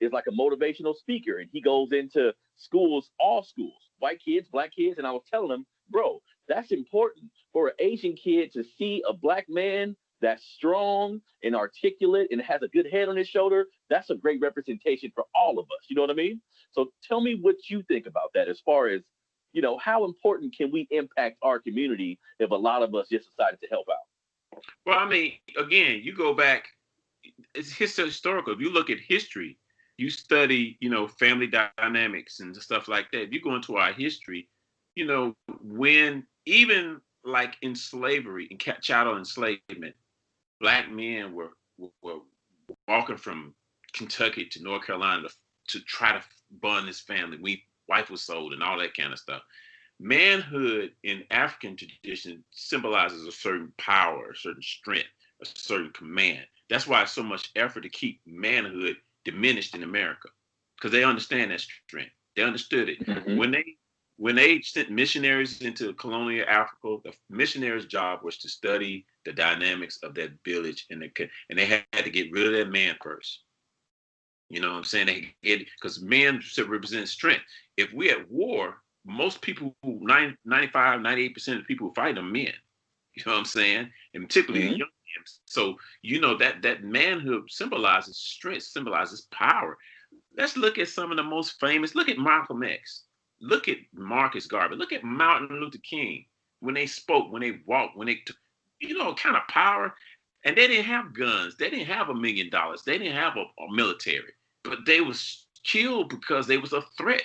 is like a motivational speaker, and he goes into schools, all schools, white kids, black kids, and I was telling him, bro, that's important for an Asian kid to see a black man that's strong and articulate and has a good head on his shoulder. That's a great representation for all of us. You know what I mean? So tell me what you think about that as far as, how important can we impact our community if a lot of us just decided to help out? Well, I mean, again, you go back, it's historical. If you look at history, you study, family dynamics and stuff like that. If you go into our history, when even like in slavery and chattel enslavement, black men were walking from Kentucky to North Carolina to try to bond this family. Wife was sold and all that kind of stuff. Manhood in African tradition symbolizes a certain power, a certain strength, a certain command. That's why it's so much effort to keep manhood diminished in America, because they understand that strength. They understood it. Mm-hmm. When they sent missionaries into colonial Africa, the missionaries' job was to study the dynamics of that village, and they had to get rid of that man first. You know what I'm saying? Because men represent strength. If we're at war, most people, 95, 98% of the people who fight are men. You know what I'm saying? And particularly the young men. So, that manhood symbolizes strength, symbolizes power. Let's look at some of the most famous. Look at Malcolm X. Look at Marcus Garvey. Look at Martin Luther King. When they spoke, when they walked, when they took, kind of power. And they didn't have guns. They didn't have $1 million. They didn't have a military. But they was killed because they was a threat.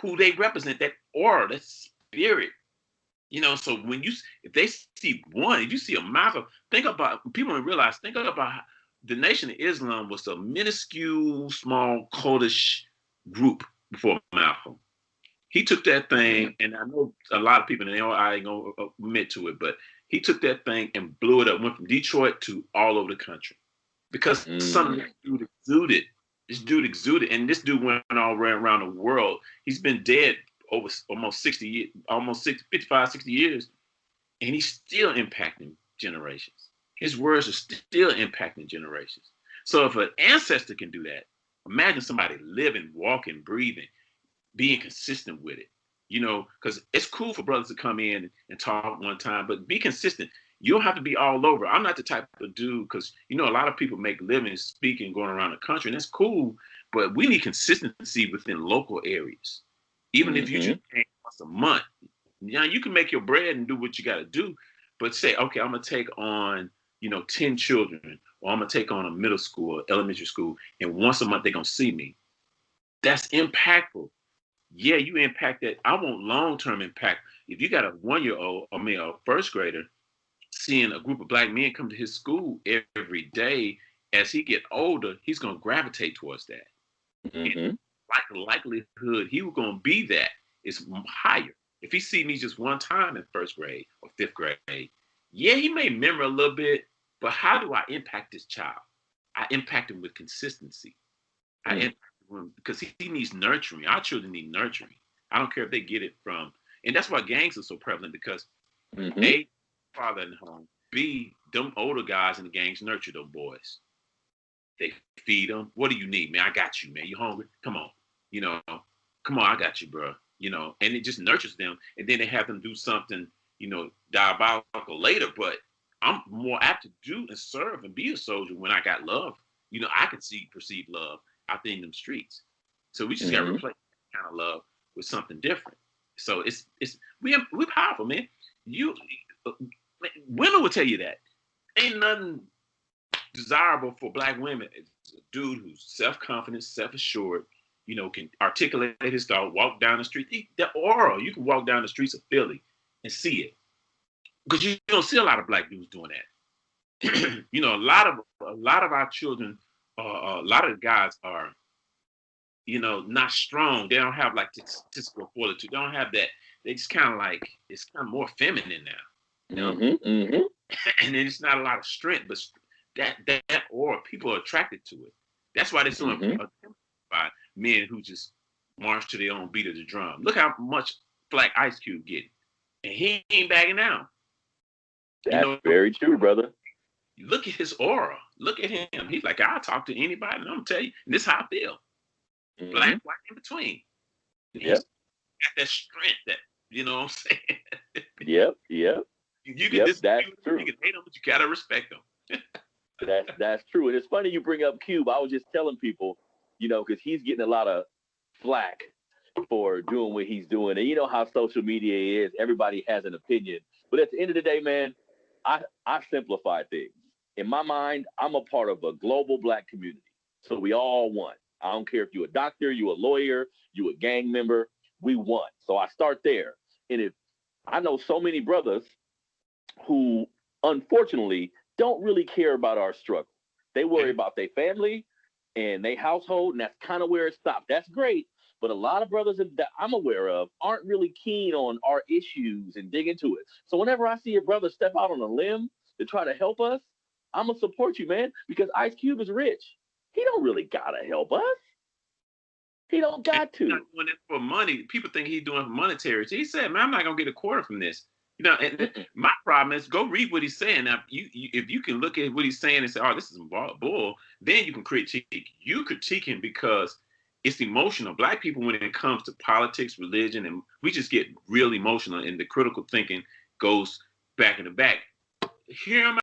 Who they represent, that aura, that spirit. So if you see a Malcolm, think about the Nation of Islam was a minuscule, small, cultish group before Malcolm. He took that thing, and I know a lot of people, and I ain't gonna admit to it, but he took that thing and blew it up, went from Detroit to all over the country. Because something this dude exuded. This dude exuded, and this dude went all around the world. He's been dead over almost 60 years, 55, 60 years, and he's still impacting generations. His words are still impacting generations. So if an ancestor can do that, imagine somebody living, walking, breathing, being consistent with it. Because it's cool for brothers to come in and talk one time, but be consistent. You don't have to be all over. I'm not the type of dude, because a lot of people make livings speaking, going around the country, and that's cool. But we need consistency within local areas. Even if you just came once a month, you can make your bread and do what you got to do. But say, okay, I'm gonna take on 10 children, or I'm gonna take on a middle school, or elementary school, and once a month they're gonna see me. That's impactful. Yeah, you impact that. I want long-term impact. If you got a 1-year-old, a first grader, seeing a group of black men come to his school every day, as he get older, he's going to gravitate towards that. And like the likelihood he was going to be that is higher. If he see me just one time in first grade or fifth grade, yeah, he may remember a little bit, but how do I impact this child? I impact him with consistency. I impact him because he needs nurturing. Our children need nurturing. I don't care if they get it from, and that's why gangs are so prevalent, because A, father in the home. B, them older guys in the gangs nurture those boys. They feed them. What do you need, man? I got you, man. You hungry? Come on. Come on, I got you, bro. And it just nurtures them. And then they have them do something, diabolical later. But I'm more apt to do and serve and be a soldier when I got love. I can perceive love out there in them streets. So we just got to replace that kind of love with something different. So we're powerful, man. Women will tell you that. Ain't nothing desirable for black women as a dude who's self-confident, self-assured, can articulate his thought, walk down the street. The aura, you can walk down the streets of Philly and see it. Because you don't see a lot of black dudes doing that. A lot of our children, a lot of guys are, not strong. They don't have like statistical fortitude. They don't have that. They just kind of like, it's kind of more feminine now. And then it's not a lot of strength, but that aura, people are attracted to it. That's why they're so intimidated by men who just march to their own beat of the drum. Look how much flack Ice Cube getting, and he ain't backing down. That's very true, brother. Look at his aura. Look at him. He's like, I'll talk to anybody, and I'm gonna tell you, and this is how I feel. Mm-hmm. black, white, in between. He's Yep. got that strength that, you know what I'm saying? Yep. Yep. You can Yep. disagree That's with him, you true. can hate him, but you gotta respect him. That's true. And it's funny you bring up Cube. I was just telling people, because he's getting a lot of flack for doing what he's doing. And you know how social media is. Everybody has an opinion. But at the end of the day, man, I simplify things. In my mind, I'm a part of a global black community. So we all want. I don't care if you're a doctor, you a lawyer, you a gang member, we want. So I start there. And if I know so many brothers who unfortunately don't really care about our struggle. They worry Yeah. about their family and their household, and that's kind of where it stops. That's great, but a lot of brothers that I'm aware of aren't really keen on our issues and dig into it. So whenever I see a brother step out on a limb to try to help us, I'm gonna support you, man, because Ice Cube is rich. He don't really gotta help us. He don't And got he's not to. doing it for money. People think he's doing it for monetary. He said, "Man, I'm not gonna get a quarter from this." And Mm-mm. my problem is go read what he's saying. Now, if you can look at what he's saying and say, "Oh, this is bull," then you can critique. You critique him because it's emotional. Black people, when it comes to politics, religion, and we just get real emotional, and the critical thinking goes back in the back. Hear him